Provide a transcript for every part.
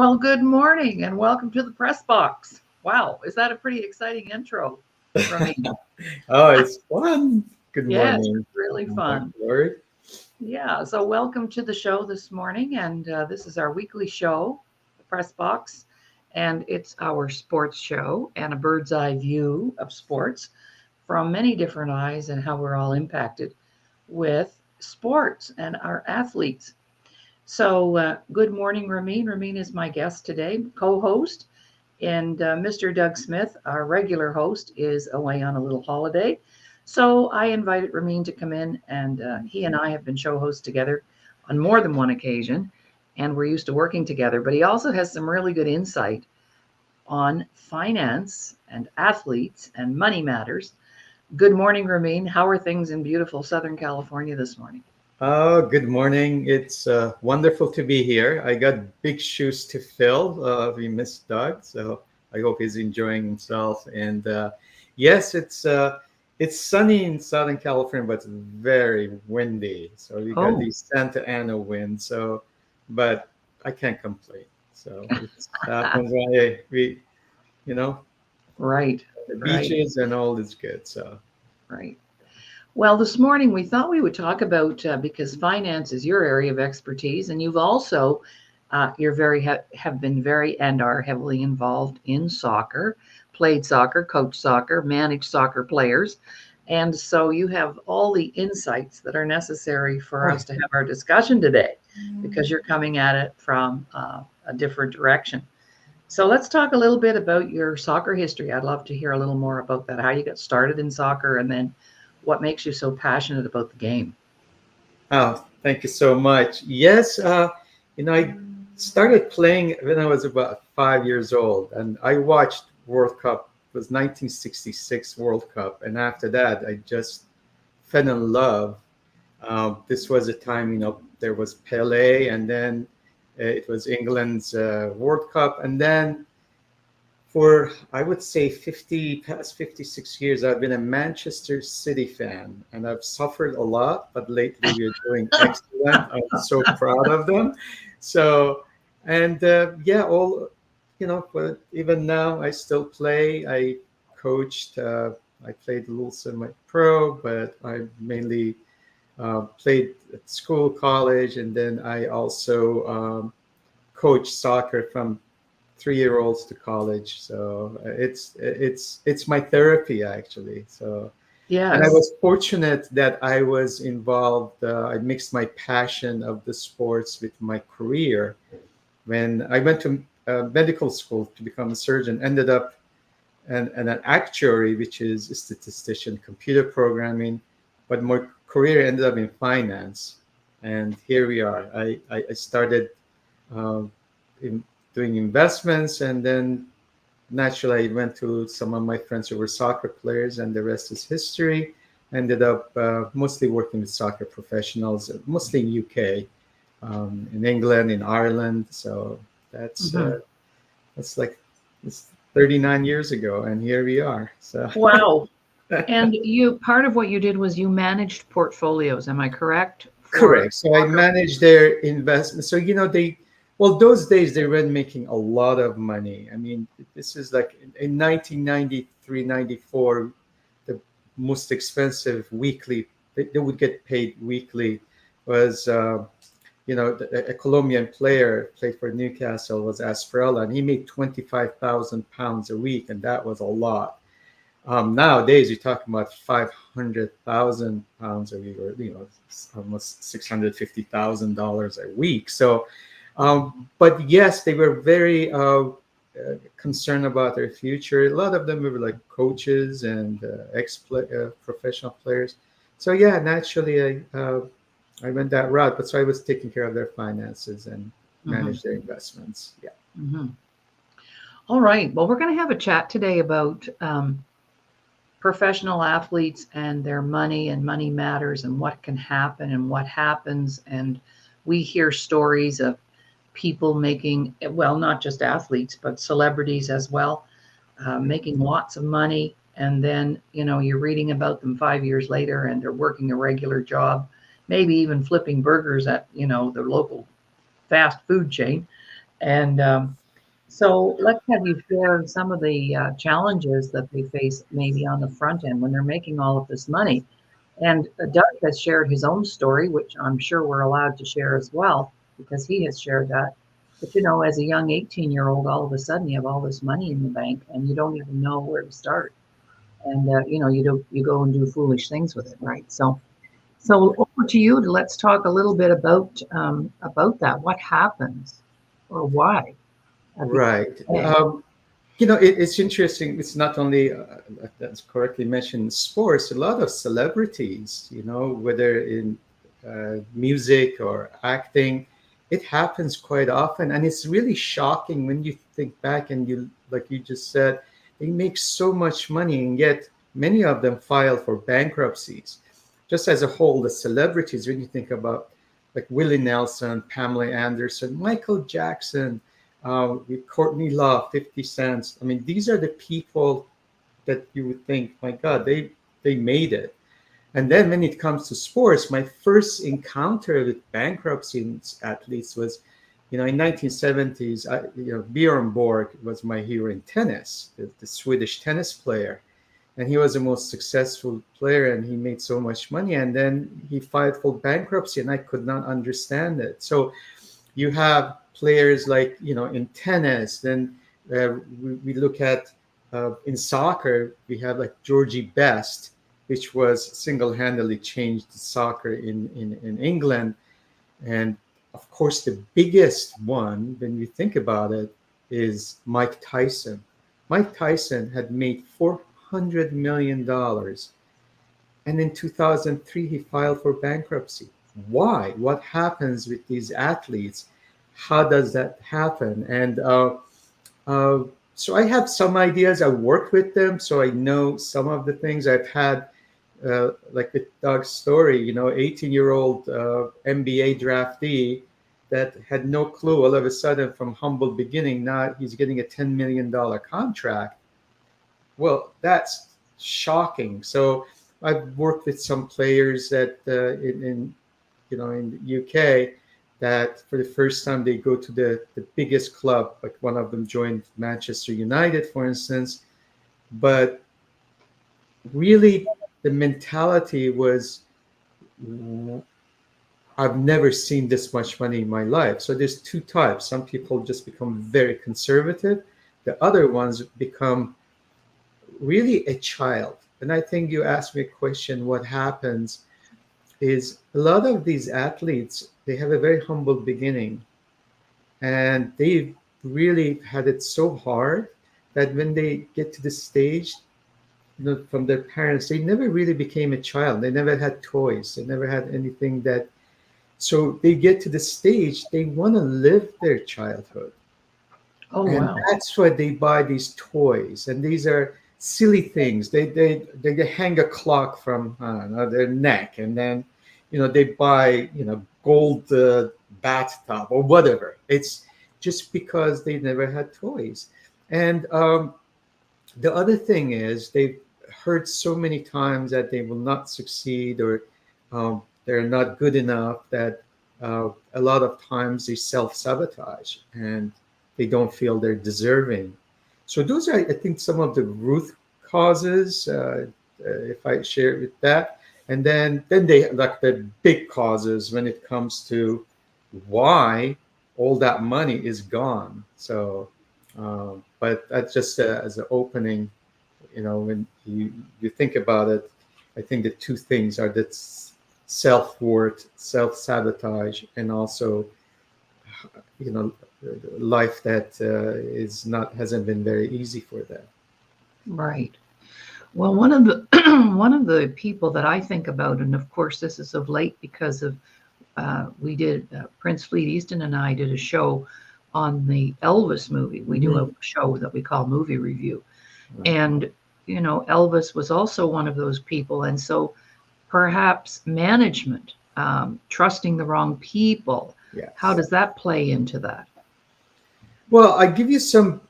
Well, good morning and welcome to the press box. Wow, is that a pretty exciting intro, Ramin? Oh, it's fun. Good Yes, morning, it's really fun. Laurie. Yeah, so welcome to the show this morning. And this is our weekly show, the press box. And it's our sports show and a bird's eye view of sports from many different eyes and how we're all impacted with sports and our athletes. So, good morning, Ramin. Ramin is my guest today, co host. And Mr. Doug Smith, our regular host, is away on a little holiday. So I invited Ramin to come in, and he and I have been show hosts together on more than one occasion, and we're used to working together. But he also has some really good insight on finance and athletes and money matters. Good morning, Ramin. How are things in beautiful Southern California this morning? Oh, good morning. It's wonderful to be here. I got big shoes to fill. We missed Doug, so I hope he's enjoying himself. And yes, it's sunny in Southern California, but it's very windy. So we got Oh, the Santa Ana wind. But I can't complain. So it happens when you know, right, the right, beaches and all is good. So. right. Well, this morning we thought we would talk about because finance is your area of expertise, and you've also you're very have been very and are heavily involved in soccer, played soccer, coached soccer, managed soccer players, and so you have all the insights that are necessary for us to have our discussion today, because you're coming at it from a different direction. So let's talk a little bit about your soccer history. I'd love to hear a little more about that, how you got started in soccer, and then what makes you so passionate about the game. Oh, thank you so much. Yes, I started playing when I was about 5 years old, and I watched World Cup. It was 1966 World Cup, and after that, I just fell in love. This was a time, there was Pele, and then it was England's World Cup, and then for I would say past 56 years, I've been a Manchester City fan, and I've suffered a lot, but lately we're doing excellent. I'm so proud of them. So, and yeah, but even now I still play. I coached. I played a little semi-pro, but I mainly played at school, college, and then I also coached soccer from 3 year olds to college. So it's my therapy actually. So and I Yes. was fortunate that I was involved. I mixed my passion of the sports with my career. When I went to medical school to become a surgeon, ended up an actuary, which is a statistician, computer programming, but my career ended up in finance. And here we are. I started uh, in doing investments, and then naturally I went to some of my friends who were soccer players, and the rest is history. Ended up mostly working with soccer professionals, mostly in UK, in England, in Ireland. So that's Hmm. uh, that's like it's 39 years ago, and here we are. So Wow. And you, part of what you did was you managed portfolios, am I correct? For correct. So I soccer. manage their investment. So those days they were making a lot of money. I mean, this is like in 1993, 94, the most expensive weekly they would get paid weekly was a Colombian player played for Newcastle was Asprella, and he made 25,000 pounds a week, and that was a lot. Nowadays, you're talking about 500,000 pounds a week, or almost $650,000 a week. So, but yes, they were very concerned about their future. A lot of them were like coaches and professional players. So yeah, naturally, I went that route. But so I was taking care of their finances and Hmm. manage their investments. Yeah. Hmm. All right. Well, we're going to have a chat today about professional athletes and their money and money matters and what can happen and what happens. And we hear stories of people making, well, not just athletes, but celebrities as well, making lots of money. And then, you're reading about them 5 years later and they're working a regular job, maybe even flipping burgers at, the local fast food chain. And so let's have you share some of the challenges that they face maybe on the front end when they're making all of this money. And Doug has shared his own story, which I'm sure we're allowed to share as well, because he has shared that. But as a young 18-year-old, all of a sudden you have all this money in the bank and you don't even know where to start. And you go and do foolish things with it, right? So over to you. Let's talk a little bit about that. What happens, or why? Right. Bank. It's interesting. It's not only, that's correctly mentioned, sports. A lot of celebrities, whether in music or acting, it happens quite often. And it's really shocking when you think back and like you just said, they make so much money, and yet many of them file for bankruptcies. Just as a whole, the celebrities, when you think about like Willie Nelson, Pamela Anderson, Michael Jackson, with Courtney Love, 50 Cent. I mean, these are the people that you would think, my God, they made it. And then when it comes to sports, my first encounter with bankruptcy athletes was, in 1970s. Bjorn Borg was my hero in tennis, the Swedish tennis player, and he was the most successful player, and he made so much money. And then he filed for bankruptcy, and I could not understand it. So you have players like in tennis. Then we look at in soccer, we have like Georgie Best, which was single-handedly changed soccer in England. And of course, the biggest one, when you think about it, is Mike Tyson. Mike Tyson had made $400 million, and in 2003 he filed for bankruptcy. Why? What happens with these athletes? How does that happen? And uh, so I have some ideas. I work with them, so I know some of the things. I've had, like with Doug's story, 18-year-old NBA draftee that had no clue. All of a sudden, from humble beginning, now he's getting a $10 million contract. Well, that's shocking. So I've worked with some players that in the UK, that for the first time they go to the biggest club. Like one of them joined Manchester United, for instance. But really, the mentality was, I've never seen this much money in my life. So there's two types. Some people just become very conservative. The other ones become really a child. And I think you asked me a question, what happens is a lot of these athletes, they have a very humble beginning, and they've really had it so hard that when they get to the stage, from their parents, they never really became a child. They never had toys. They never had anything that. So they get to the stage, they want to live their childhood. Oh, And wow. that's why they buy these toys. And these are silly things. They hang a clock from, I don't know, their neck, and then they buy gold bathtub or whatever. It's just because they never had toys. And the other thing is, they've heard so many times that they will not succeed, or they're not good enough, that a lot of times they self-sabotage and they don't feel they're deserving. So those are, I think, some of the root causes, if I share with that. And then they like the big causes when it comes to why all that money is gone. So but that's just as an opening. When you think about it, I think the two things are that self-worth, self-sabotage, and also life that is not hasn't been very easy for them. Right. Well, one of the one of the people that I think about, and of course this is of late because of we did Prince Fleet Easton and I did a show on the Elvis movie. We do a show that we call Movie Review, and Elvis was also one of those people, and so perhaps management, trusting the wrong people. Yes. How does that play into that? Well, I give you some.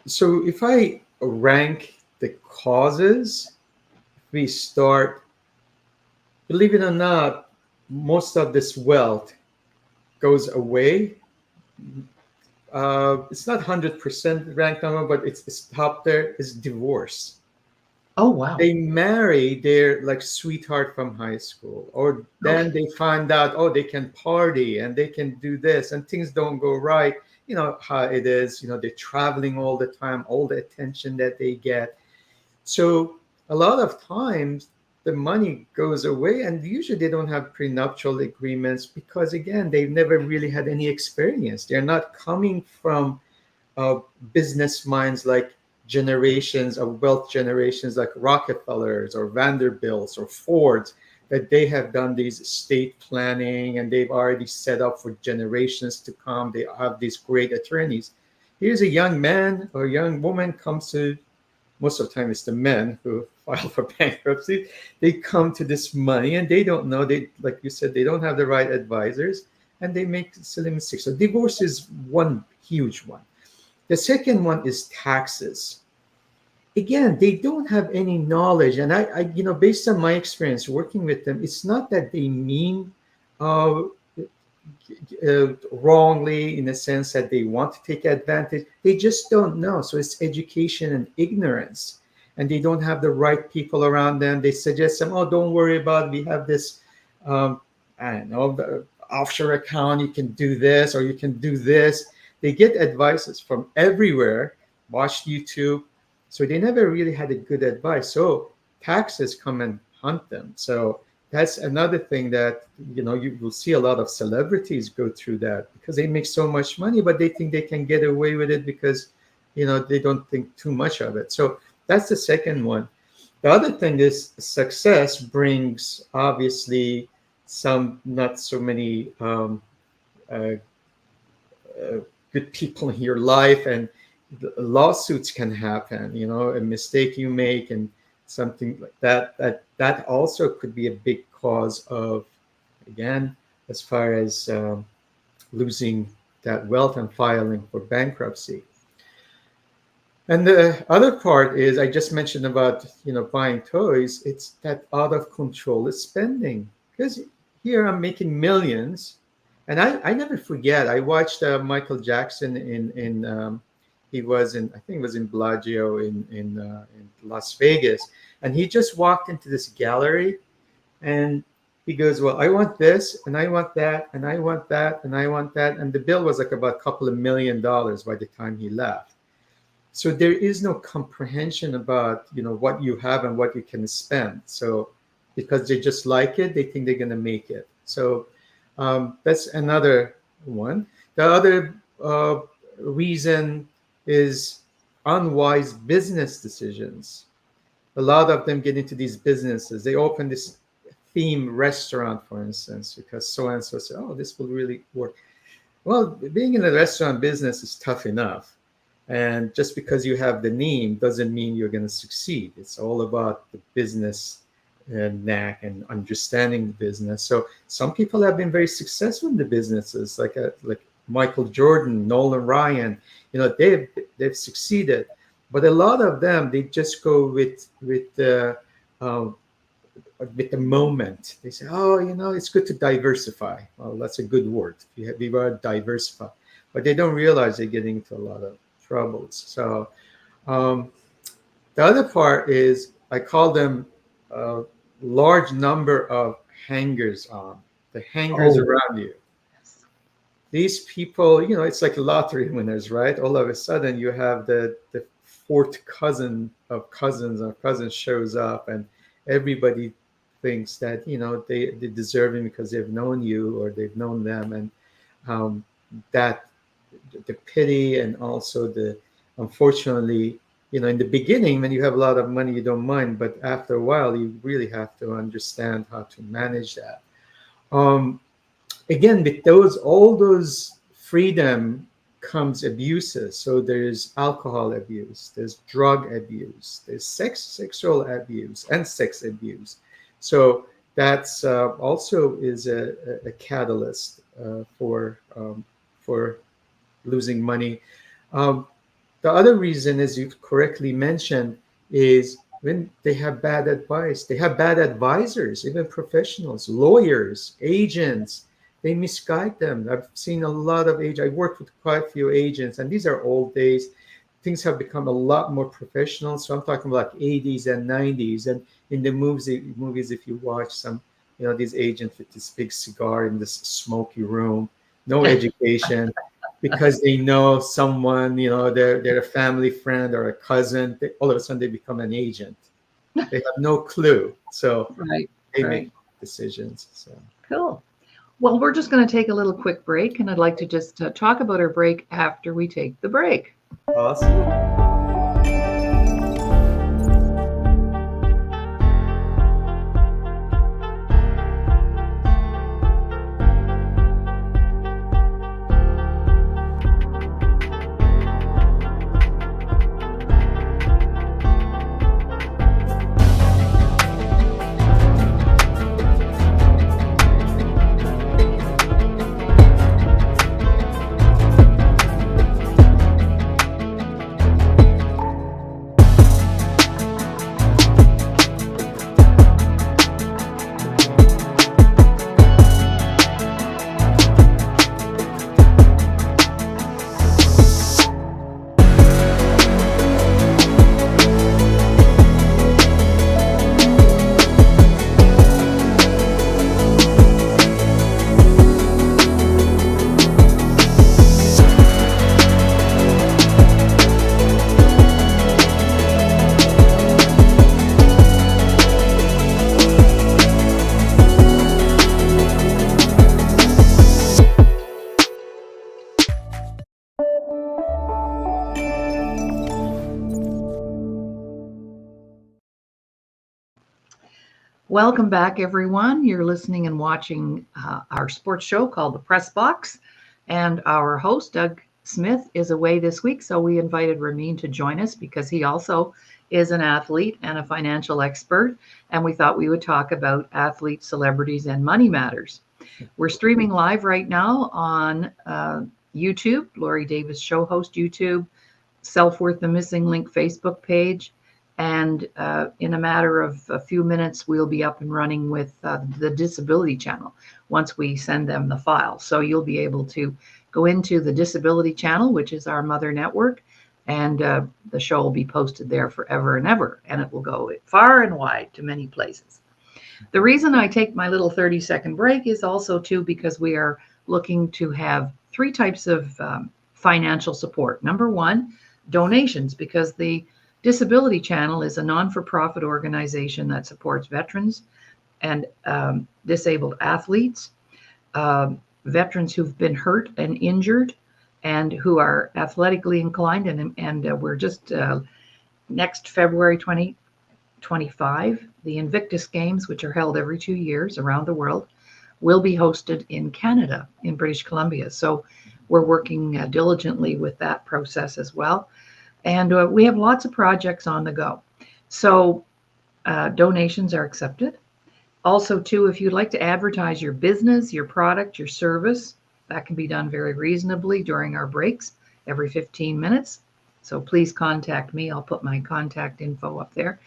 So if I rank the causes, we start, believe it or not, most of this wealth goes away it's not 100% ranked number, but it's top there, is divorce. Oh, wow. They marry their like sweetheart from high school, or then Okay. they find out, oh, they can party and they can do this, and things don't go right. You know how it is. You know, they're traveling all the time, all the attention that they get. So a lot of times the money goes away, and usually they don't have prenuptial agreements because, again, they've never really had any experience. They're not coming from business minds like generations of wealth generations like Rockefellers or Vanderbilts or Fords, that they have done these estate planning and they've already set up for generations to come. They have these great attorneys. Here's a young man or young woman comes to, most of the time it's the men who file for bankruptcy. They come to this money and they don't know, they, like you said, they don't have the right advisors, and they make silly mistakes. So divorce is one huge one. The second one is taxes. Again, they don't have any knowledge, and based on my experience working with them, it's not that they mean uh, wrongly in the sense that they want to take advantage. They just don't know. So it's education and ignorance, and they don't have the right people around them. They suggest them, oh, don't worry about it. We have this, I don't know, the offshore account. You can do this or you can do this. They get advices from everywhere, watch YouTube. So they never really had a good advice. So taxes come and hunt them. So that's another thing that, you will see a lot of celebrities go through that because they make so much money, but they think they can get away with it because, they don't think too much of it. So that's the second one. The other thing is success brings obviously some not so many uh, uh, good people in your life, and lawsuits can happen, a mistake you make and something like that also could be a big cause of, again, as far as losing that wealth and filing for bankruptcy. And the other part is, I just mentioned about, buying toys. It's that out of control spending, because here I'm making millions. And I never forget, I watched Michael Jackson in he was in, I think it was in Bellagio in Las Vegas. And he just walked into this gallery and he goes, well, I want this and I want that and I want that and I want that. And the bill was like about a couple of $1 million by the time he left. So there is no comprehension about, what you have and what you can spend. So because they just like it, they think they're going to make it. So that's another one. The other reason is unwise business decisions. A lot of them get into these businesses. They open this theme restaurant, for instance, because so and so said, oh, this will really work. Well, being in the restaurant business is tough enough. And just because you have the name doesn't mean you're going to succeed. It's all about the business knack and understanding the business. So some people have been very successful in the businesses, like Michael Jordan, Nolan Ryan. They've succeeded, but a lot of them, they just go with the moment. They say, oh, it's good to diversify. Well, that's a good word. We were diversify, but they don't realize they're getting into a lot of troubles. So the other part is, I call them a large number of hangers on, the hangers Oh, around you. yes. These people, it's like lottery winners, right? All of a sudden you have the fourth cousin of cousins or cousin shows up, and everybody thinks that, they deserve him because they've known you or they've known them. And that the pity and also the, unfortunately, in the beginning when you have a lot of money you don't mind, but after a while you really have to understand how to manage that. Again, with all those freedom comes abuses. So there's alcohol abuse, there's drug abuse, there's sexual abuse and sex abuse. So that's also is a catalyst for losing money. Um, the other reason, as you correctly mentioned, is when they have bad advice. They have bad advisors, even professionals, lawyers, agents. they misguide them. I've seen a lot of I worked with quite a few agents, and these are old days. Things have become a lot more professional. So I'm talking about 80s and 90s. And in the movies, if you watch some, these agents with this big cigar in this smoky room, no education, because they know someone, they're a family friend or a cousin. All of a sudden, they become an agent. They have no clue. So Right. they Right. make decisions. So. Cool. Well, we're just going to take a little quick break, and I'd like to just talk about our break after we take the break. Awesome. Welcome back, everyone. You're listening and watching our sports show called The Press Box. And our host, Doug Smith, is away this week. So we invited Ramin to join us because he also is an athlete and a financial expert. And we thought we would talk about athletes, celebrities, and money matters. We're streaming live right now on YouTube, Laurie Davis Show Host YouTube, Self-Worth the Missing Link Facebook page. And in a matter of a few minutes, we'll be up and running with the Disability Channel once we send them the file. So you'll be able to go into the Disability Channel, which is our mother network, and the show will be posted there forever and ever. And it will go far and wide to many places. The reason I take my little 30-second break is also, too, because we are looking to have 3 types of financial support. Number 1, donations, because the Disability Channel is a non-for-profit organization that supports veterans and disabled athletes, veterans who've been hurt and injured and who are athletically inclined. And we're just next February 2025, the Invictus Games, which are held every 2 years around the world, will be hosted in Canada, in British Columbia. So we're working diligently with that process as well. And we have lots of projects on the go. So donations are accepted. Also, too, if you'd like to advertise your business, your product, your service, that can be done very reasonably during our breaks every 15 minutes. So please contact me. I'll put my contact info up there.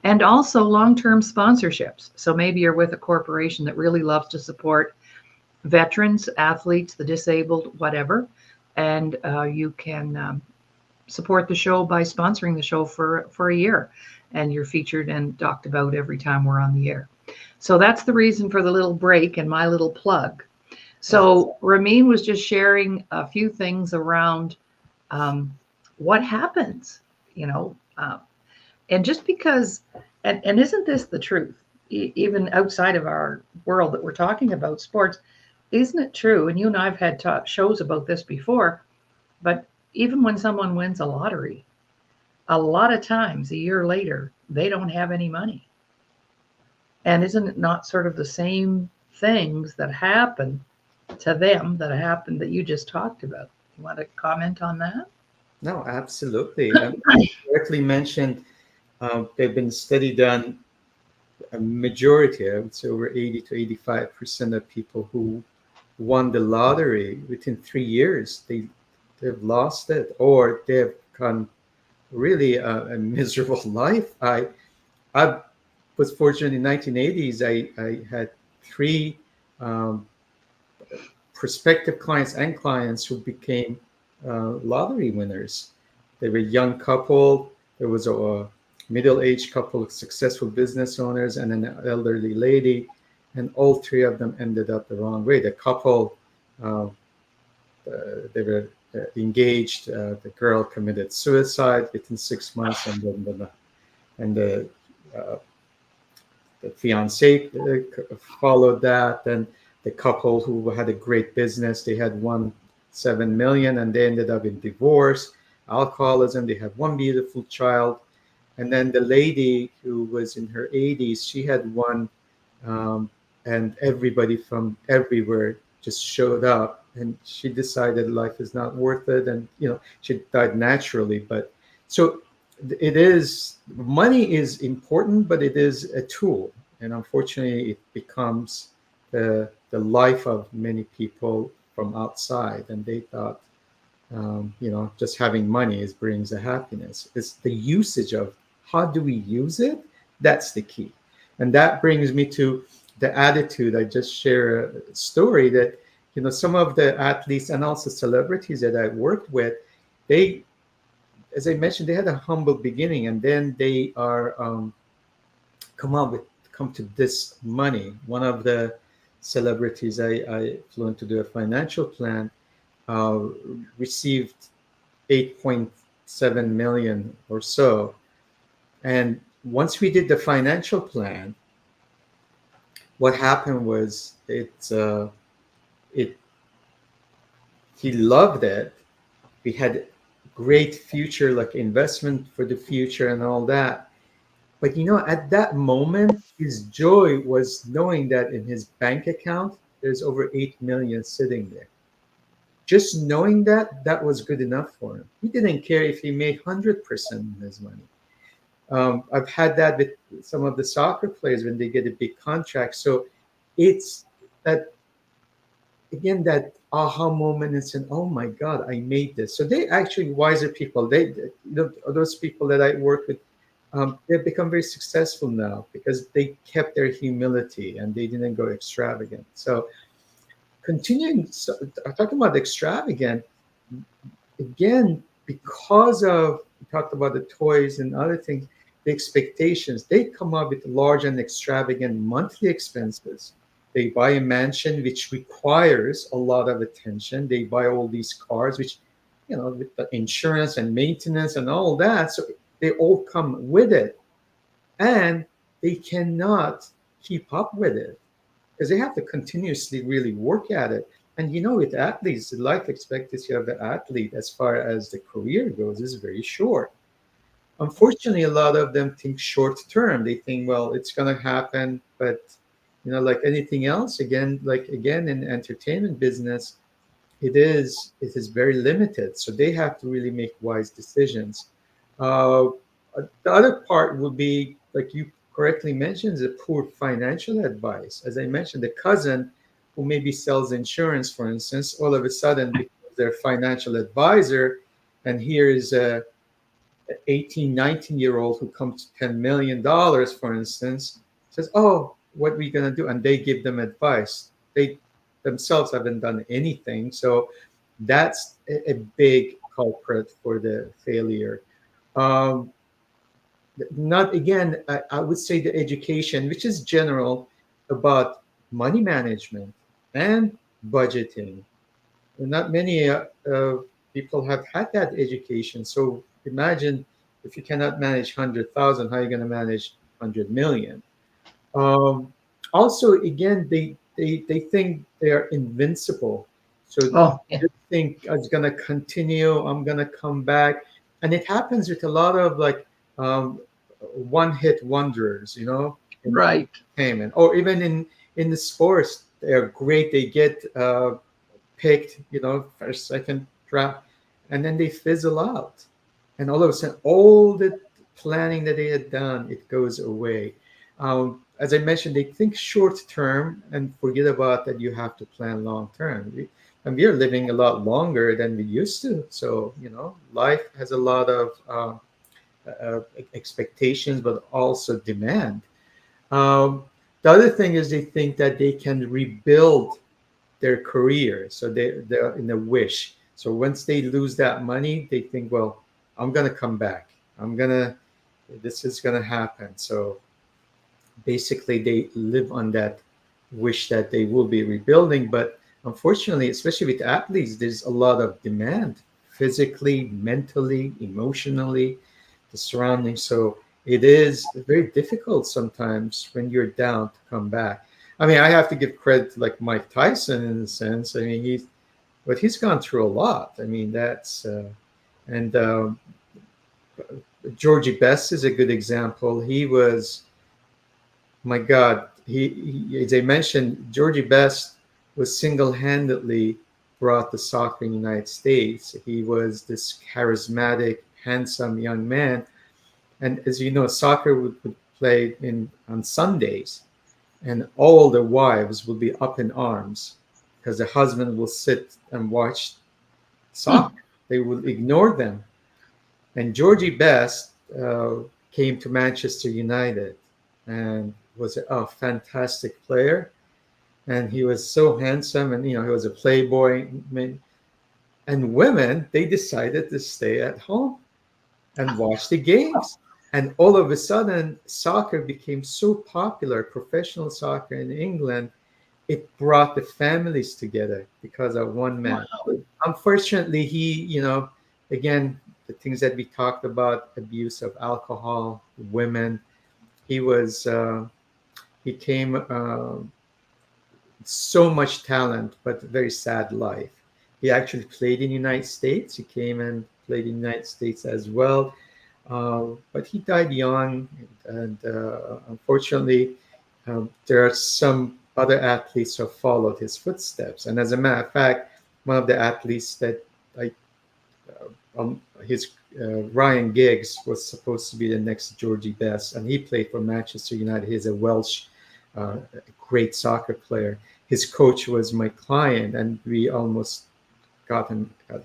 And also long-term sponsorships. So maybe you're with a corporation that really loves to support veterans, athletes, the disabled, whatever. And you can support the show by sponsoring the show for a year, and you're featured and talked about every time we're on the air. So that's the reason for the little break and my little plug. So Ramin was just sharing a few things around what happens, and just because, and isn't this the truth, even outside of our world that we're talking about sports, isn't it true? And you and I've had shows about this before, but even when someone wins a lottery, a lot of times a year later, they don't have any money. And isn't it not sort of the same things that happen to them that you just talked about? You want to comment on that? No, absolutely. You correctly mentioned they've been study done. A majority, I would say over 80 to 85% of people who won the lottery within 3 years, they've lost it, or they've gone really a miserable life. I was fortunate in 1980s. I had 3 prospective clients and clients who became lottery winners. They were a young couple. There was a middle-aged couple of successful business owners and an elderly lady, and all three of them ended up the wrong way. The couple, uh, they were engaged. The girl committed suicide within 6 months, and then and uh, the fiance followed that. And the couple who had a great business, they had won 7 million, and they ended up in divorce, alcoholism. They had one beautiful child, and then the lady who was in her 80s, she had won, um, and everybody from everywhere just showed up, and she decided life is not worth it, and she died naturally. But so it is, money is important, but it is a tool, and unfortunately it becomes the life of many people from outside, and they thought, just having money is brings a happiness. It's the usage of how do we use it, that's the key. And that brings me to the attitude. I just share a story that some of the athletes and also celebrities that I worked with, they, as I mentioned, they had a humble beginning, and then they are come to this money. One of the celebrities I flew in to do a financial plan uh, received 8.7 million or so. And once we did the financial plan, what happened was it he loved it. We had great future, like investment for the future and all that. But at that moment, his joy was knowing that in his bank account, there's over 8 million sitting there. Just knowing that, that was good enough for him. He didn't care if he made 100% of his money. I've had that with some of the soccer players when they get a big contract. So it's that, again, that aha moment and saying, oh my God, I made this. So they actually wiser people. Those people that I work with, they've become very successful now because they kept their humility and they didn't go extravagant. So continuing, talking about extravagant, again, because of, we talked about the toys and other things, the expectations, they come up with large and extravagant monthly expenses. They buy a mansion, which requires a lot of attention. They buy all these cars, which, with the insurance and maintenance and all that. So they all come with it. And they cannot keep up with it because they have to continuously really work at it. And with athletes, the life expectancy of the athlete as far as the career goes is very short. Unfortunately, a lot of them think short term. They think, well, it's going to happen, but like anything else, again in entertainment business, it is very limited. So they have to really make wise decisions. Uh, the other part would be, like you correctly mentioned, the poor financial advice. As I mentioned, the cousin who maybe sells insurance, for instance, all of a sudden becomes their financial advisor, and here is a 18, 19-year-old who comes to $10 million, for instance, says, oh, what are we going to do? And they give them advice. They themselves haven't done anything. So that's a big culprit for the failure. Um, Not again, I would say the education, which is general about money management and budgeting. Not many people have had that education. So imagine if you cannot manage 100,000, how are you going to manage 100 million? Um, Also, again, they think they are invincible. So Oh, yeah. they think it's going to continue. I'm going to come back, and it happens with a lot of like um, one-hit wonders, in Right. entertainment or even in the sports. They're great. They get picked, first, second draft, and then they fizzle out. And all of a sudden, all the planning that they had done, it goes away. As I mentioned, they think short term and forget about that you have to plan long term. And we are living a lot longer than we used to. So, life has a lot of expectations, but also demand. The other thing is they think that they can rebuild their career. So they're in a wish. So once they lose that money, they think, well, I'm gonna come back. This is gonna happen. So basically, they live on that wish that they will be rebuilding. But unfortunately, especially with athletes, there's a lot of demand physically, mentally, emotionally, the surroundings. So it is very difficult sometimes when you're down to come back. I mean, I have to give credit to like Mike Tyson in a sense. I mean, he's gone through a lot. I mean, and Georgie Best is a good example. He was, my God, as I mentioned, Georgie Best was single-handedly brought the soccer in the United States. He was this charismatic, handsome young man, and as you know, soccer would play on Sundays, and all the wives will be up in arms because the husband will sit and watch soccer. They will ignore them. And Georgie Best came to Manchester United and was a fantastic player. And he was so handsome, and he was a playboy. And women, they decided to stay at home and watch the games. And all of a sudden, soccer became so popular, professional soccer in England, it brought the families together because of one man. Wow. Unfortunately, again, the things that we talked about, abuse of alcohol, women, he was, he came so much talent, but a very sad life. He actually played in the United States. He came and played in the United States as well. But he died young, and unfortunately, there are some other athletes who have followed his footsteps. And as a matter of fact, one of the athletes that Ryan Giggs was supposed to be the next Georgie Best, and he played for Manchester United. He's a Welsh, great soccer player. His coach was my client, and we almost got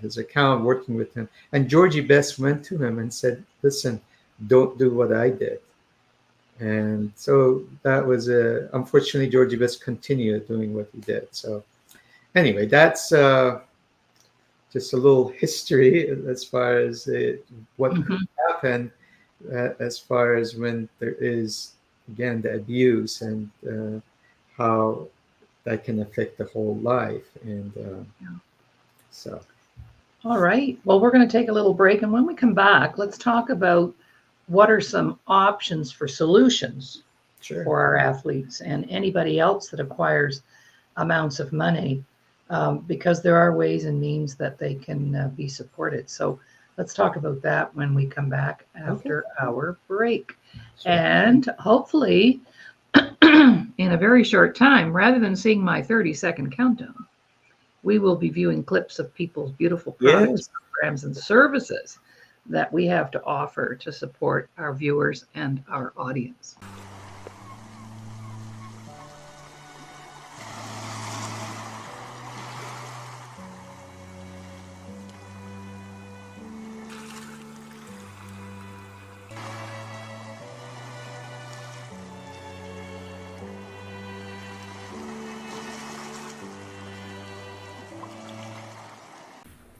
his account working with him. And Georgie Best went to him and said, "Listen, don't do what I did." And so that was unfortunately, Georgie Best continued doing what he did. So anyway, that's just a little history as far as what could happen as far as when there is, again, the abuse and how that can affect the whole life. And so. All right. Well, we're going to take a little break. And when we come back, let's talk about what are some options for solutions for our athletes and anybody else that acquires amounts of money, because there are ways and means that they can be supported. So let's talk about that when we come back after our break. Sure. And hopefully, in a very short time, rather than seeing my 30-second countdown, we will be viewing clips of people's beautiful products, programs, and services that we have to offer to support our viewers and our audience.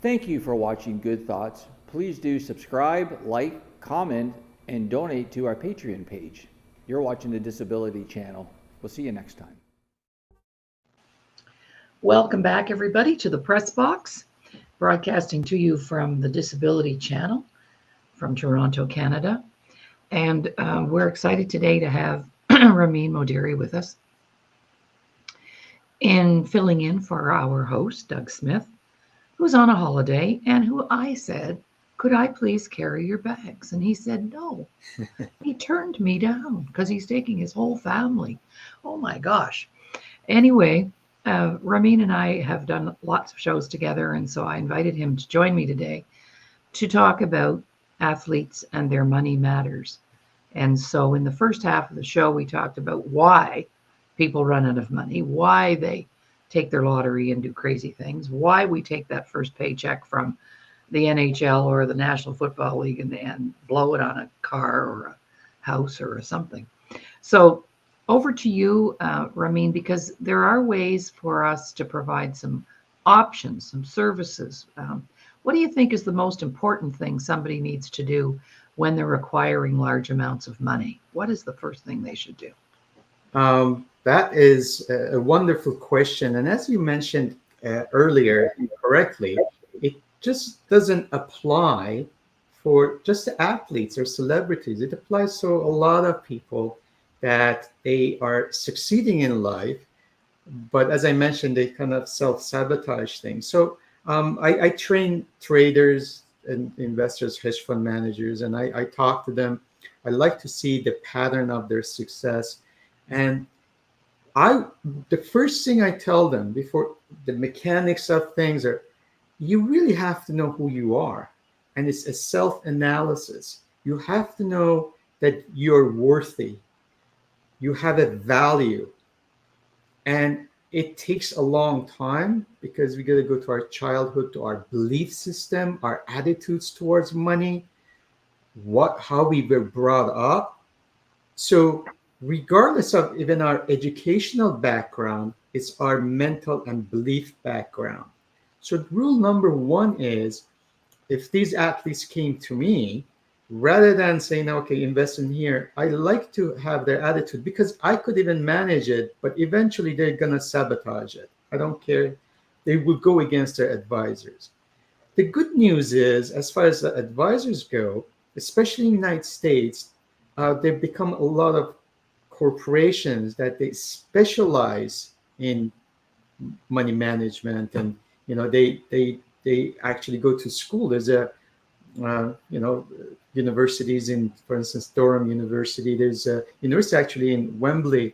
Thank you for watching Good Thoughts. Please do subscribe, like, comment, and donate to our Patreon page. You're watching the Disability Channel. We'll see you next time. Welcome back, everybody, to the Press Box, broadcasting to you from the Disability Channel from Toronto, Canada. And we're excited today to have Ramin Modiri with us in filling in for our host, Doug Smith, who's on a holiday, and who I said, "Could I please carry your bags?" And he said, "No." He turned me down because he's taking his whole family. Oh my gosh. Anyway, Ramin and I have done lots of shows together, and so I invited him to join me today to talk about athletes and their money matters. And so in the first half of the show, we talked about why people run out of money, why they take their lottery and do crazy things, why we take that first paycheck from the NHL or the National Football League and blow it on a car or a house or something. So Over to you, Ramin, because there are ways for us to provide some options, some services. What do you think is the most important thing somebody needs to do when they're acquiring large amounts of money? What is the first thing they should do? That is a wonderful question. And as you mentioned earlier, correctly, it just doesn't apply for just the athletes or celebrities. It applies to a lot of people that they are succeeding in life, but as I mentioned, they kind of self-sabotage things. So I train traders and investors, hedge fund managers, and I talk to them. I like to see the pattern of their success. And I the first thing I tell them before the mechanics of things are you really have to know who you are. And it's a self-analysis. You have to know that you're worthy, you have a value. And it takes a long time because we got to go to our childhood, to our belief system, our attitudes towards money, what how we were brought up. So regardless of even our educational background, it's our mental and belief background. So rule number one is if these athletes came to me, rather than saying, okay, invest in here, I like to have their attitude because I could even manage it, but eventually they're going to sabotage it. I don't care. They will go against their advisors. The good news is, as far as the advisors go, especially in the United States, they've become a lot of corporations that they specialize in money management, and they actually go to school. There's a universities in, for instance, Durham University. There's a university actually in Wembley.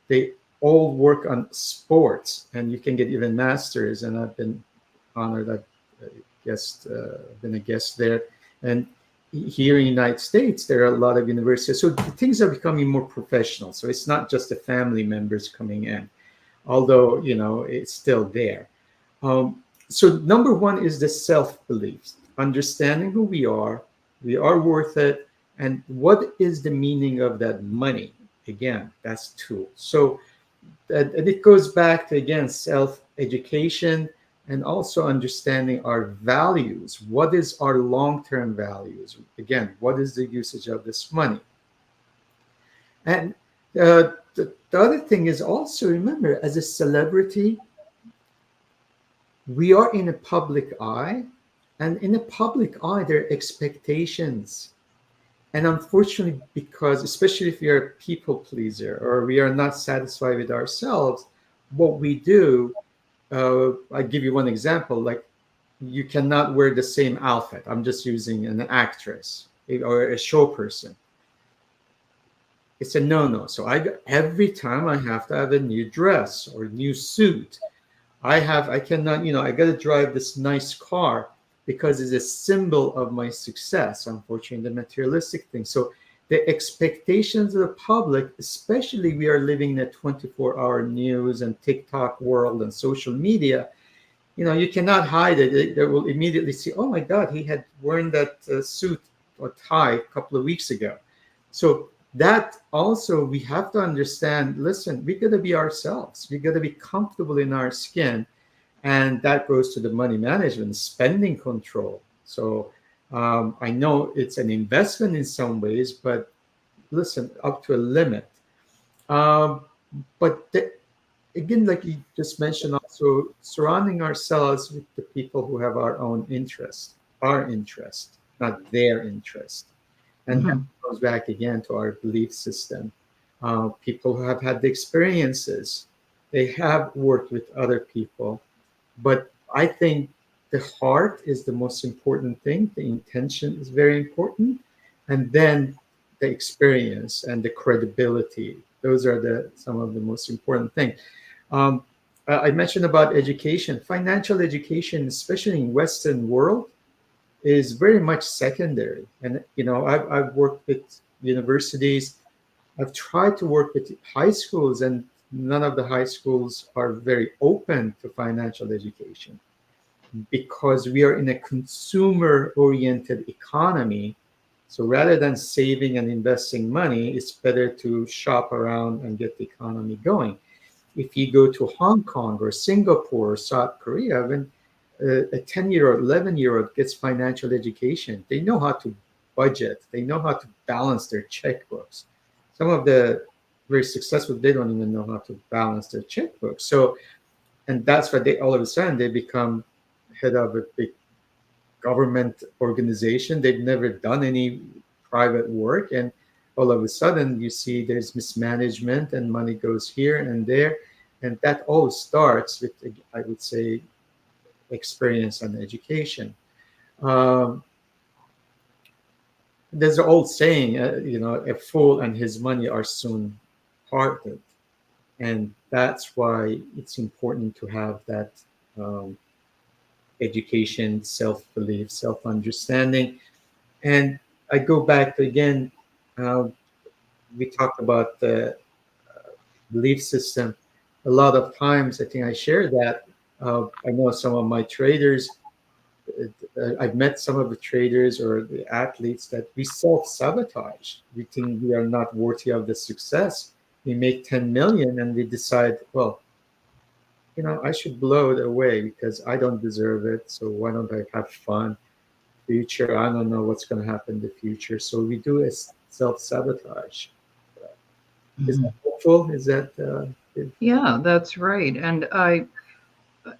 They all work on sports, and you can get even masters. And I've been honored. I've been a guest there. And here in the United States, there are a lot of universities. So things are becoming more professional. So it's not just the family members coming in, although it's still there. So number one is the self-beliefs, understanding who we are worth it, and what is the meaning of that money. Again, that's two. So and it goes back to, again, self-education and also understanding our values. What is our long-term values? Again, what is the usage of this money? And the other thing is also, remember, as a celebrity, we are in a public eye, and in a public eye, there are expectations. And unfortunately, because especially if you're a people pleaser or we are not satisfied with ourselves, what we do, I give you one example, like you cannot wear the same outfit. I'm just using an actress or a show person. It's a no-no. So every time I have to have a new dress or new suit. I cannot, I got to drive this nice car because it's a symbol of my success, unfortunately, the materialistic thing. So the expectations of the public, especially we are living in a 24-hour news and TikTok world and social media, you cannot hide it. They will immediately see, oh my God, he had worn that suit or tie a couple of weeks ago. So that also we have to understand, listen, we got to be ourselves. We got to be comfortable in our skin. And that goes to the money management, spending control. So I know it's an investment in some ways, but listen, up to a limit. But again, like you just mentioned, also surrounding ourselves with the people who have our own interest, our interest, not their interest. And that goes back again to our belief system. People who have had the experiences, they have worked with other people. But I think the heart is the most important thing. The intention is very important. And then the experience and the credibility. Those are some of the most important things. I mentioned about education. Financial education, especially in Western world, is very much secondary. And I've worked with universities. I've tried to work with high schools, and none of the high schools are very open to financial education because we are in a consumer-oriented economy. So rather than saving and investing money, it's better to shop around and get the economy going. If you go to Hong Kong or Singapore or South Korea, when a 10-year-old, 11-year-old gets financial education, they know how to budget, they know how to balance their checkbooks. Some of the very successful, they don't even know how to balance their checkbooks. So, and that's why they all of a sudden they become head of a big government organization. They've never done any private work, and all of a sudden you see there's mismanagement and money goes here and there, and that all starts with, I would say, experience and education. Um, there's an old saying, a fool and his money are soon parted, and that's why it's important to have that um, education, self-belief, self-understanding. And I go back to, again, uh, we talked about the belief system. A lot of times, I think I share that. I know some of my traders, I've met some of the traders or the athletes that we self sabotage. We think we are not worthy of the success. We make 10 million and we decide, well, I should blow it away because I don't deserve it. So why don't I have fun? Future, I don't know what's going to happen in the future. So we do a self sabotage. Is that helpful? Is that Yeah, that's right. And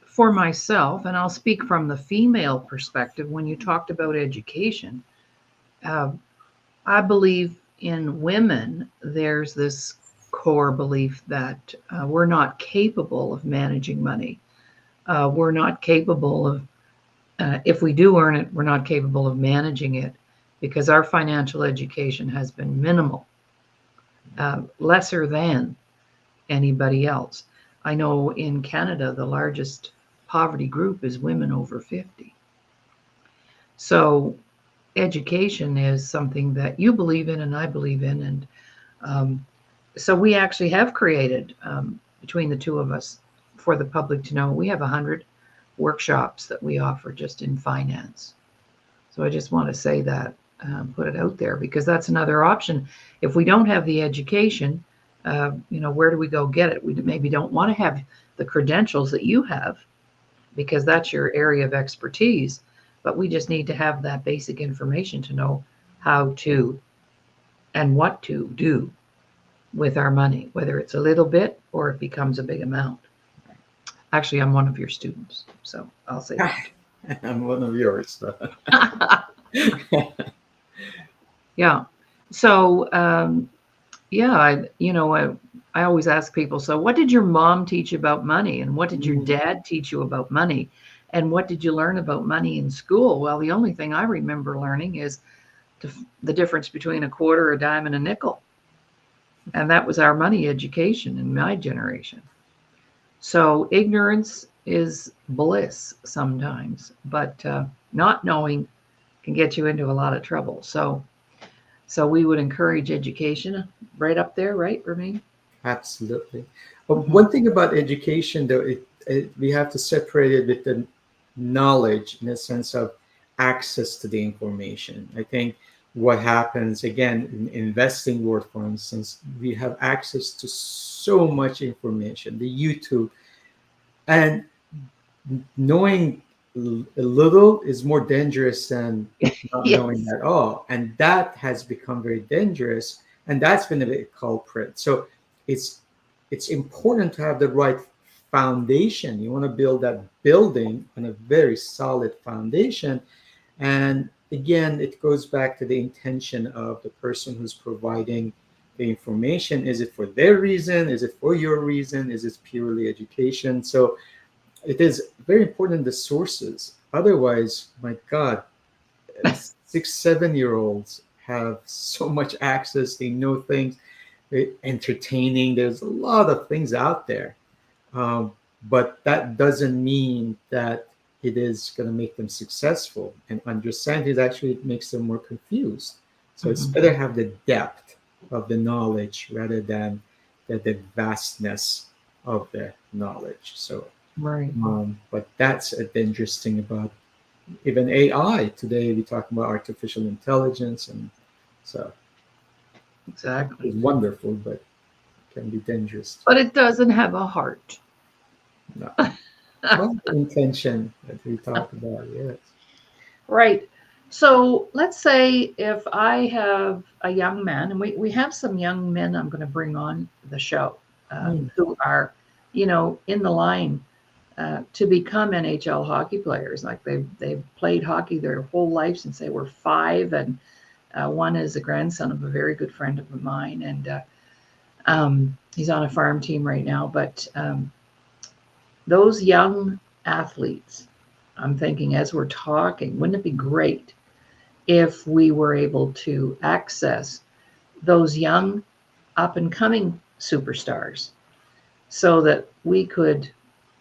for myself, and I'll speak from the female perspective, when you talked about education, uh, I believe in women, there's this core belief that we're not capable of managing money. We're not capable of, if we do earn it, we're not capable of managing it because our financial education has been minimal, lesser than anybody else. I know in Canada, the largest poverty group is women over 50. So education is something that you believe in and I believe in. And so we actually have created, between the two of us, for the public to know, we have 100 workshops that we offer just in finance. So I just want to say that, put it out there, because that's another option. If we don't have the education, where do we go get it? We maybe don't want to have the credentials that you have because that's your area of expertise, but we just need to have that basic information to know how to and what to do with our money, whether it's a little bit or it becomes a big amount. Actually, I'm one of your students, so I'll say that. I'm one of yours. Yeah. So, I always ask people, so what did your mom teach you about money? And what did your dad teach you about money? And what did you learn about money in school? Well, the only thing I remember learning is the difference between a quarter, a dime, and a nickel. And that was our money education in my generation. So ignorance is bliss sometimes, but not knowing can get you into a lot of trouble. So we would encourage education right up there, right, Ramin? Absolutely. One thing about education, though, we have to separate it with the knowledge in the sense of access to the information. I think what happens, again, in investing world, for instance, we have access to so much information, the YouTube, and knowing a little is more dangerous than not knowing Yes. at all. And that has become very dangerous. And that's been a big culprit. So it's it's important to have the right foundation. You want to build that building on a very solid foundation. And again, it goes back to the intention of the person who's providing the information. Is it for their reason? Is it for your reason? Is it purely education? So it is very important the sources. Otherwise, my God, 6, 7-year-olds have so much access. They know things, they're entertaining. There's a lot of things out there. Um, but that doesn't mean that it is going to make them successful. And understand it actually makes them more confused. So it's better have the depth of the knowledge rather than the vastness of the knowledge. So Right. but that's a dangerous thing about even AI. Today we talk about artificial intelligence, and so Exactly. it's wonderful, but can be dangerous. But it doesn't have a heart. No. Well, the intention that we talk about, yes. Right. So let's say if I have a young man, and we have some young men I'm going to bring on the show Mm. who are, in the line to become NHL hockey players. Like they've played hockey their whole life since they were 5, and one is a grandson of a very good friend of mine, and he's on a farm team right now. But those young athletes, I'm thinking as we're talking, wouldn't it be great if we were able to access those young up and coming superstars so that we could,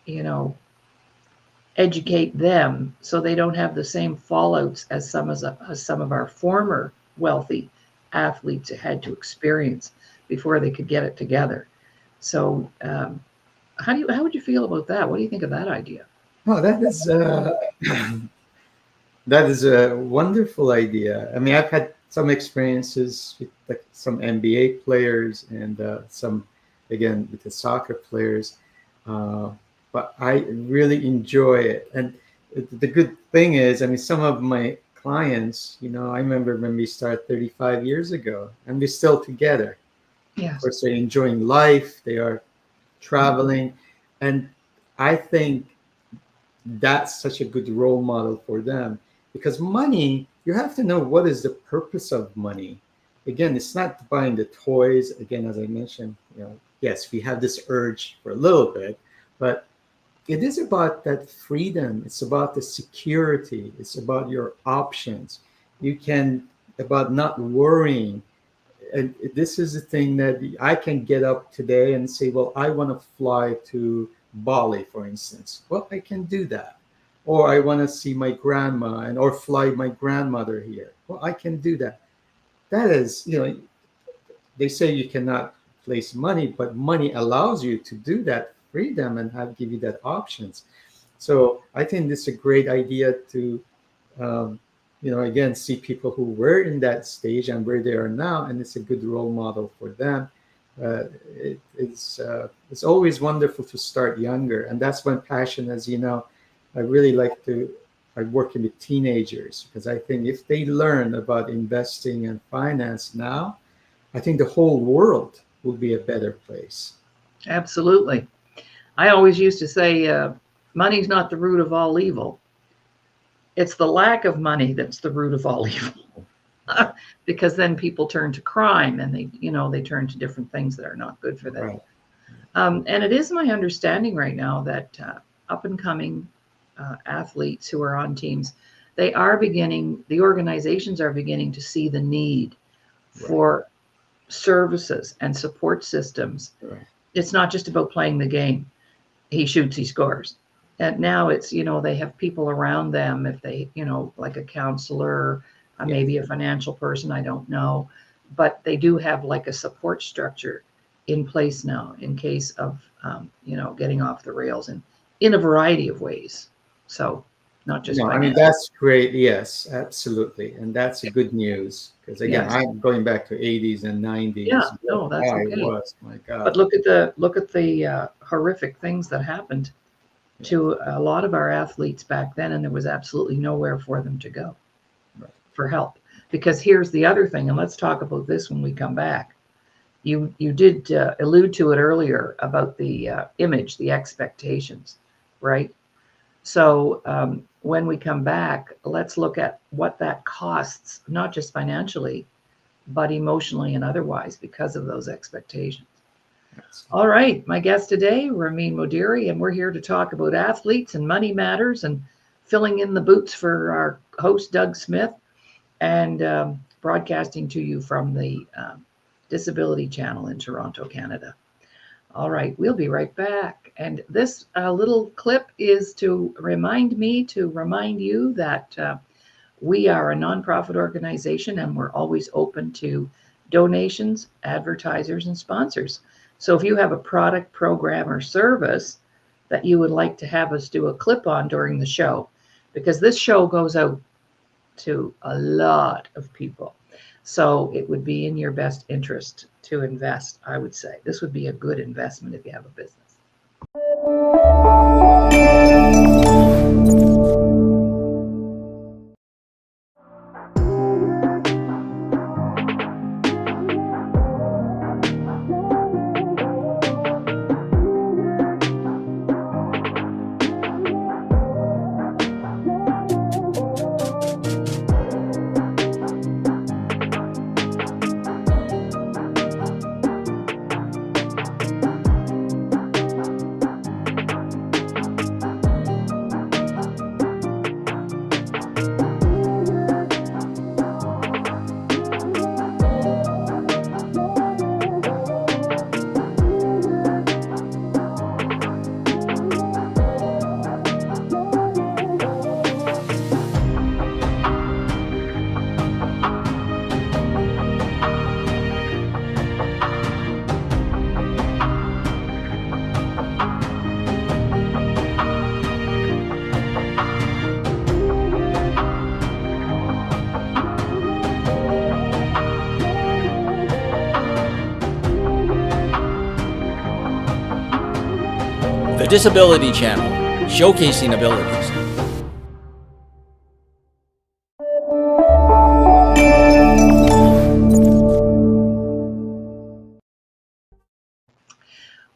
you know, educate them so they don't have the same fallouts as some of our former wealthy athletes had to experience before they could get it together. So, how would you feel about that? What do you think of that idea? Oh, that is that is a wonderful idea. I mean, I've had some experiences with like some NBA players and some, again, with the soccer players, uh, but I really enjoy it. And the good thing is, I mean, some of my clients, I remember when we started 35 years ago, and we're still together. Of Yes. course, they're enjoying life. They are traveling, and I think that's such a good role model for them, because money, you have to know what is the purpose of money. Again, it's not buying the toys. Again, as I mentioned, yes, we have this urge for a little bit, but it is about that freedom. It's about the security. It's about your options. You can, about not worrying. And this is the thing that I can get up today and say, well, I want to fly to Bali, for instance. Well, I can do that. Or I want to see my grandma and or fly my grandmother here. Well, I can do that. That is, they say you cannot place money, but money allows you to do that freedom and give you that options. So I think this is a great idea to um, again, see people who were in that stage and where they are now, and it's a good role model for them. It's always wonderful to start younger, and that's my passion. As you know, I really like to. I work with teenagers because I think if they learn about investing and finance now, I think the whole world will be a better place. Absolutely. I always used to say, money's not the root of all evil. It's the lack of money that's the root of all evil. Because then people turn to crime and they turn to different things that are not good for them. Right. And it is my understanding right now that up and coming athletes who are on teams, the organizations are beginning to see the need for services and support systems. Right. It's not just about playing the game. He shoots, he scores. And now it's, they have people around them, if they, like a counselor, maybe a financial person, I don't know. But they do have like a support structure in place now in case of, getting off the rails and in a variety of ways. So not just No, I mean, financial. that's great. Yes, absolutely. And that's a good news because, again, Yes. I'm going back to 80s and 90s. Yeah, no, that's I okay. was, my God. But look at the horrific things that happened to a lot of our athletes back then, and there was absolutely nowhere for them to go for help. Because here's the other thing, and let's talk about this when we come back. You did allude to it earlier about the image, the expectations, right? So when we come back, let's look at what that costs, not just financially, but emotionally and otherwise because of those expectations. All right, my guest today, Ramin Modiri, and we're here to talk about athletes and money matters and filling in the boots for our host, Doug Smith, and broadcasting to you from the Disability Channel in Toronto, Canada. All right, we'll be right back. And this little clip is to remind you that we are a nonprofit organization and we're always open to donations, advertisers, and sponsors. So if you have a product, program, or service that you would like to have us do a clip on during the show, because this show goes out to a lot of people. So it would be in your best interest to invest, I would say. This would be a good investment if you have a business. The Disability Channel, showcasing abilities.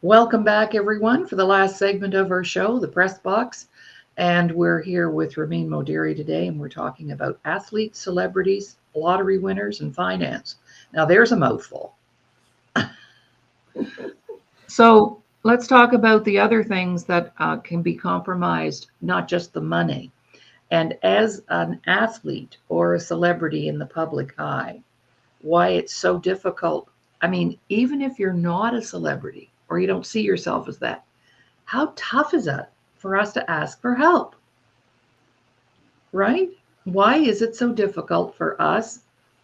Welcome back, everyone, for the last segment of our show, The Press Box. And we're here with Ramin Modiri today, and we're talking about athletes, celebrities, lottery winners, and finance. Now, there's a mouthful. So let's talk about the other things that can be compromised, not just the money. And as an athlete or a celebrity in the public eye, why it's so difficult. I mean, even if you're not a celebrity or you don't see yourself as that, how tough is that for us to ask for help? Right? Why is it so difficult for us,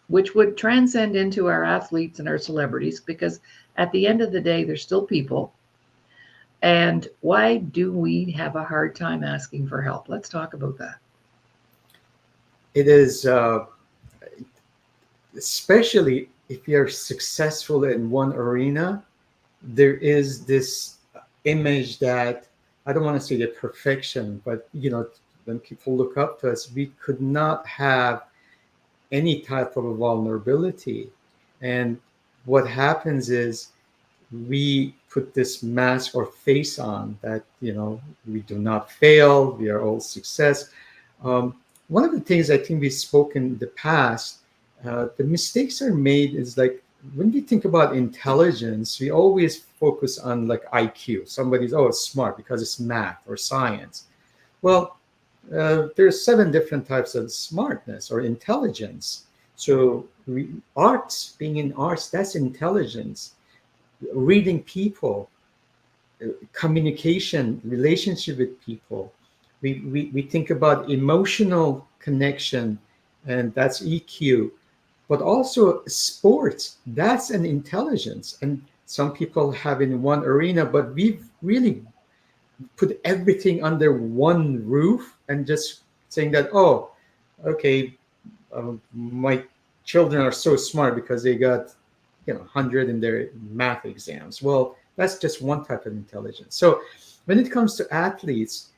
which would transcend into our athletes and our celebrities, because at the end of the day, they're still people. And why do we have a hard time asking for help? Let's talk about that. It is, especially if you're successful in one arena, there is this image that, I don't want to say the perfection, but when people look up to us, we could not have any type of a vulnerability. And what happens is we put this mask or face on that, we do not fail, we are all success. One of the things I think we've spoken in the past, the mistakes are made is like, when we think about intelligence, we always focus on like IQ. Somebody's, smart because it's math or science. Well, there's 7 different types of smartness or intelligence. So arts, being in arts, that's intelligence. Reading people, communication, relationship with people. We think about emotional connection, and that's EQ. But also sports, that's an intelligence. And some people have in one arena, but we've really put everything under one roof and just saying that, my children are so smart because they got 100 in their math exams. Well, that's just one type of intelligence. So when it comes to athletes,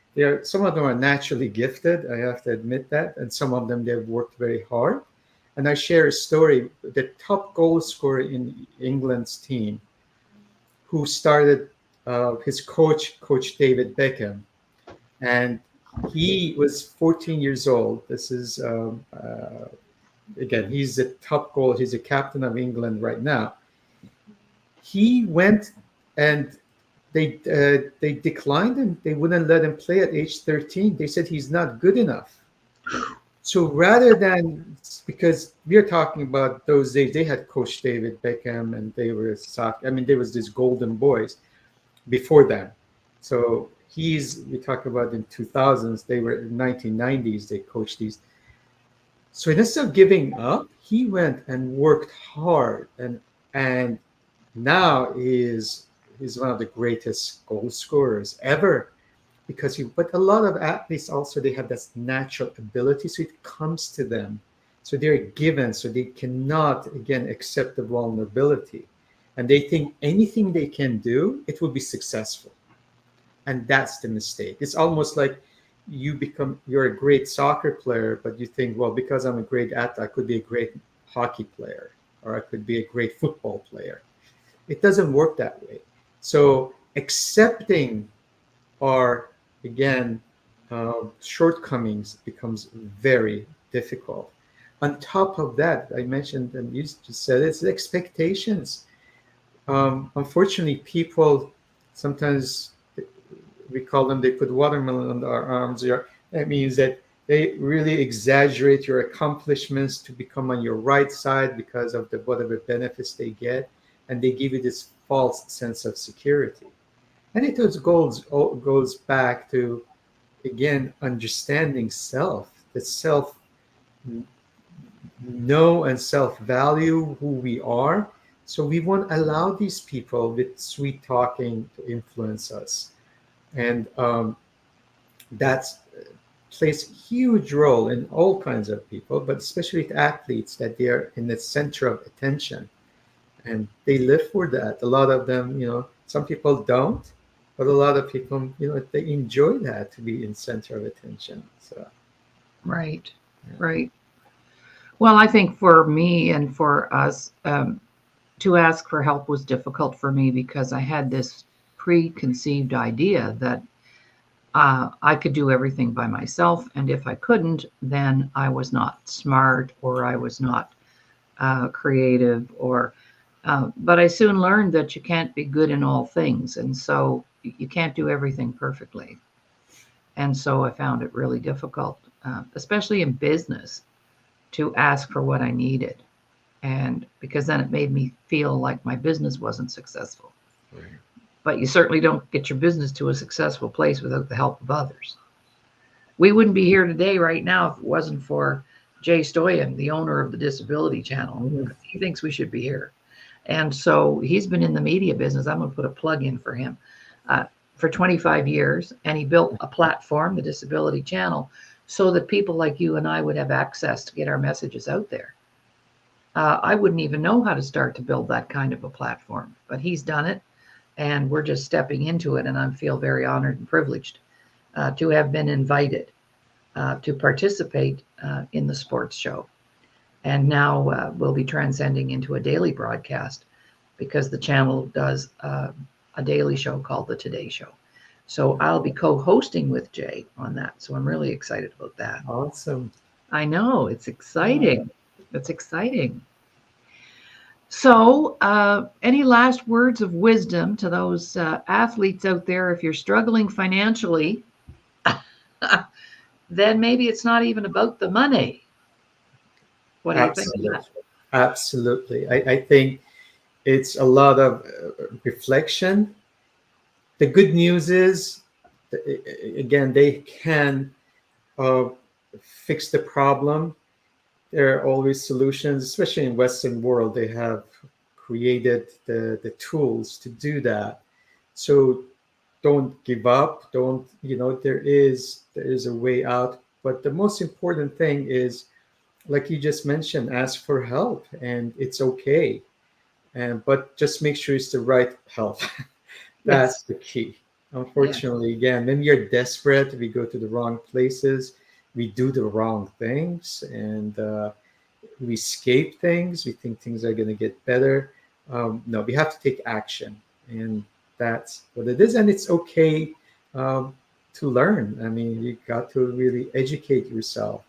some of them are naturally gifted, I have to admit that, and some of them, they've worked very hard. And I share a story, the top goal scorer in England's team, who started, his coach David Beckham, and he was 14 years old. This is, again, he's the top goal. He's the captain of England right now. He went and they declined him. They wouldn't let him play at age 13. They said he's not good enough. So rather than, because we are talking about those days, they had Coach David Beckham, and they were there was these golden boys before them. So we talk about in 2000s, they were in 1990s, they coached these. So instead of giving up, he went and worked hard, and now he's one of the greatest goal scorers ever. because but a lot of athletes also, they have this natural ability, so it comes to them. So they're given, so they cannot, again, accept the vulnerability. And they think anything they can do, it will be successful. And that's the mistake. It's almost like you're a great soccer player, but you think, well, because I'm a great athlete, I could be a great hockey player, or I could be a great football player. It doesn't work that way. So accepting our, again, shortcomings becomes very difficult. On top of that, I mentioned, and you just said, it's expectations. Unfortunately, people sometimes, we call them, they put watermelon on our arms. That means that they really exaggerate your accomplishments to become on your right side because of the whatever benefits they get, and they give you this false sense of security. And it goes back to, again, understanding self, the self know and self value who we are. So we won't allow these people with sweet talking to influence us. And that plays a huge role in all kinds of people, but especially with athletes, that they are in the center of attention and they live for that. A lot of them, some people don't, but a lot of people, they enjoy that, to be in center of attention. So, Right, yeah. right. Well, I think for me and for us, to ask for help was difficult for me because I had this preconceived idea that I could do everything by myself. And if I couldn't, then I was not smart, or I was not creative, but I soon learned that you can't be good in all things. And so you can't do everything perfectly. And so I found it really difficult, especially in business, to ask for what I needed. And because then it made me feel like my business wasn't successful. Right. But you certainly don't get your business to a successful place without the help of others. We wouldn't be here today right now if it wasn't for Jay Stoyan, the owner of the Disability Channel. Mm-hmm. He thinks we should be here. And so he's been in the media business. I'm going to put a plug in for him for 25 years. And he built a platform, the Disability Channel, so that people like you and I would have access to get our messages out there. I wouldn't even know how to start to build that kind of a platform, but he's done it. And we're just stepping into it. And I feel very honored and privileged to have been invited to participate in the sports show. And now we'll be transcending into a daily broadcast because the channel does a daily show called The Today Show. So I'll be co-hosting with Jay on that. So I'm really excited about that. Awesome. I know, it's exciting. It's exciting. So any last words of wisdom to those athletes out there? If you're struggling financially, then maybe it's not even about the money. What do you think of that? Absolutely. I think it's a lot of reflection. The good news is, again, they can fix the problem. There are always solutions, especially in Western world. They have created the tools to do that. So don't give up. Don't, there is a way out. But the most important thing is, like you just mentioned, ask for help, and it's okay. But just make sure it's the right help. That's the key. Unfortunately, again, when we are desperate, we go to the wrong places, we do the wrong things, and we escape things. We think things are going to get better. No, we have to take action, and that's what it is. And it's okay to learn. I mean, you got to really educate yourself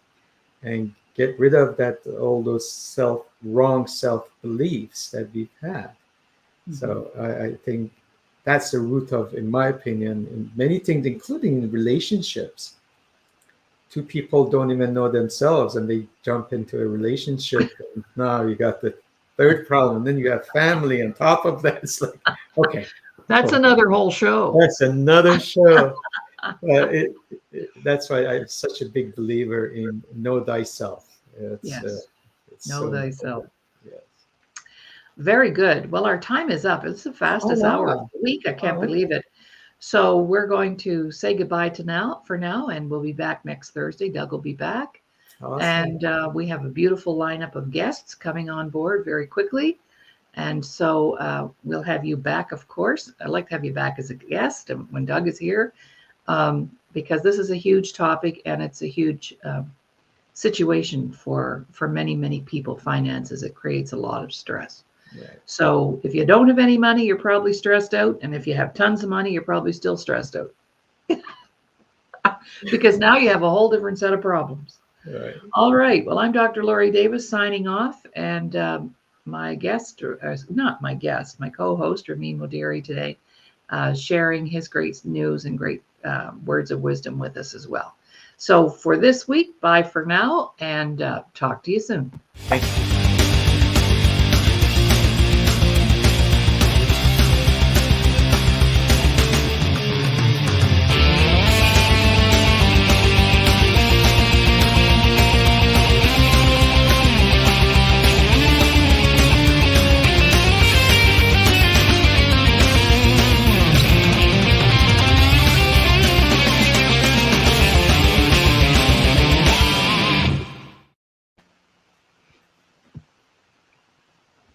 and get rid of all those wrong self beliefs that we've had. Mm-hmm. So I think that's the root of, in my opinion, in many things, including in relationships. Two people don't even know themselves, and they jump into a relationship. And now you got the third problem. Then you have family on top of that. It's like, okay, that's another whole show. That's another show. That's why I'm such a big believer in know thyself. Yes. Know so thyself. Yes. Very good. Well, our time is up. It's the fastest hour of the week. I can't believe it. So we're going to say goodbye for now, and we'll be back next Thursday. Doug will be back. Awesome. And we have a beautiful lineup of guests coming on board very quickly. And so we'll have you back, of course. I'd like to have you back as a guest when Doug is here, because this is a huge topic and it's a huge situation for many, many people. Finances, it creates a lot of stress. Right. So if you don't have any money, you're probably stressed out. And if you have tons of money, you're probably still stressed out. Because now you have a whole different set of problems. Right. All right. Well, I'm Dr. Laurie Davis signing off. And my guest, not my guest, my co-host, Ramin Modiri today, sharing his great news and great words of wisdom with us as well. So for this week, bye for now, and talk to you soon. Thank you.